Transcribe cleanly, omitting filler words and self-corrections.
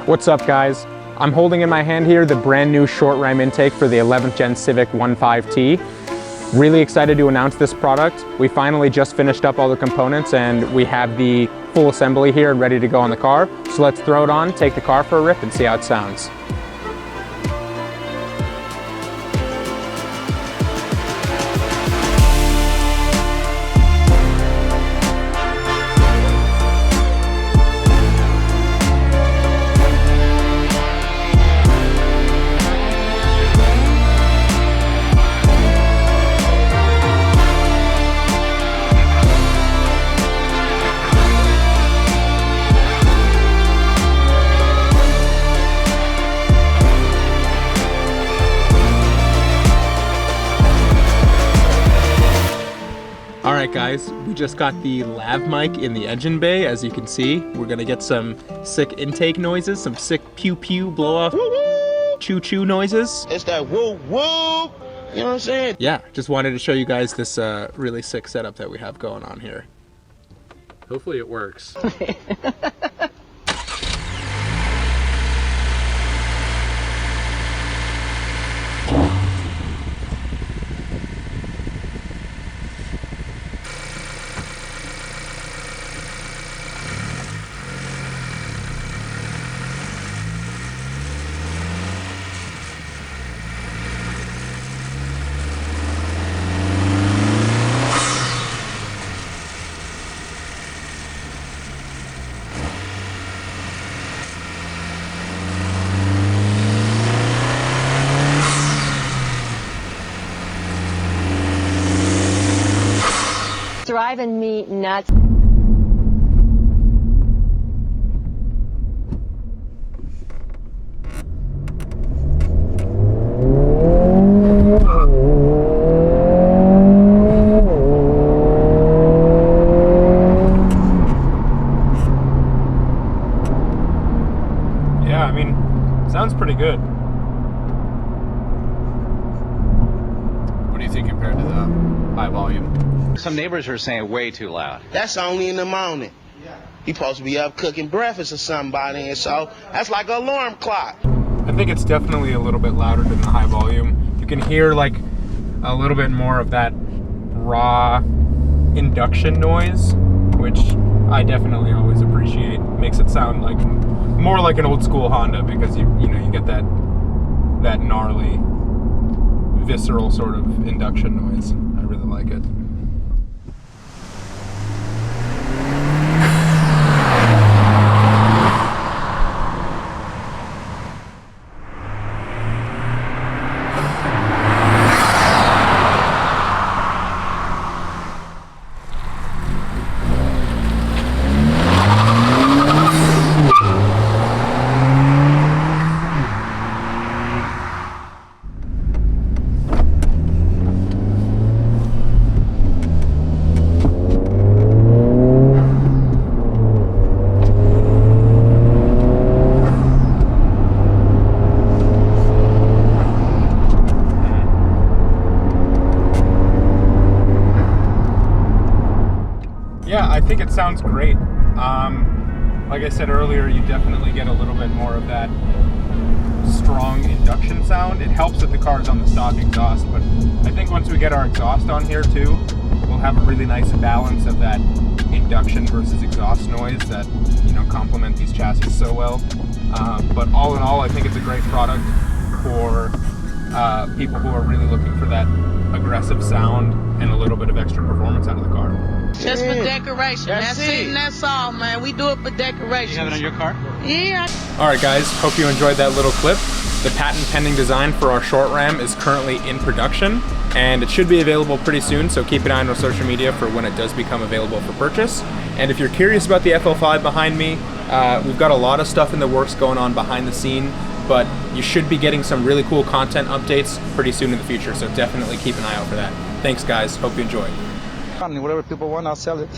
What's up guys? I'm holding in my hand here the brand new short ram intake for the 11th gen Civic 15T. Really excited to announce this product. We finally just finished up all the components and we have the full assembly here and ready to go on the car. So let's throw it on, take the car for a rip and see how it sounds. Alright guys, we just got the lav mic in the engine bay. As you can see, we're gonna get some sick intake noises, some sick pew pew blow off choo choo noises. It's that woo woo, you know what I'm saying? Yeah, just wanted to show you guys this really sick setup that we have going on here. Hopefully it works. Driving me nuts. Yeah, I mean, sounds pretty good. What do you think compared to the high volume? Some neighbors are saying way too loud. That's only in the morning. You supposed to be up cooking breakfast or somebody, and so that's like an alarm clock. I think it's definitely a little bit louder than the high volume. You can hear like a little bit more of that raw induction noise, which I definitely always appreciate. Makes it sound like more like an old school Honda because you know you get that gnarly, visceral sort of induction noise. I really like it. Yeah, I think it sounds great. Like I said earlier, you definitely get a little bit more of that strong induction sound. It helps that the car is on the stock exhaust, but I think once we get our exhaust on here too, we'll have a really nice balance of that induction versus exhaust noise that, you know, complement these chassis so well. But all in all, I think it's a great product for people who are really looking for that aggressive sound and a little bit of extra performance out of the car. Just for decoration. That's it. And that's all, man. We do it for decoration. You have it on your car? Yeah. Alright guys, hope you enjoyed that little clip. The patent pending design for our short ram is currently in production and it should be available pretty soon, so keep an eye on our social media for when it does become available for purchase. And if you're curious about the FL5 behind me, we've got a lot of stuff in the works going on behind the scene, but you should be getting some really cool content updates pretty soon in the future, so definitely keep an eye out for that. Thanks guys, hope you enjoyed. Whatever people want, I'll sell it.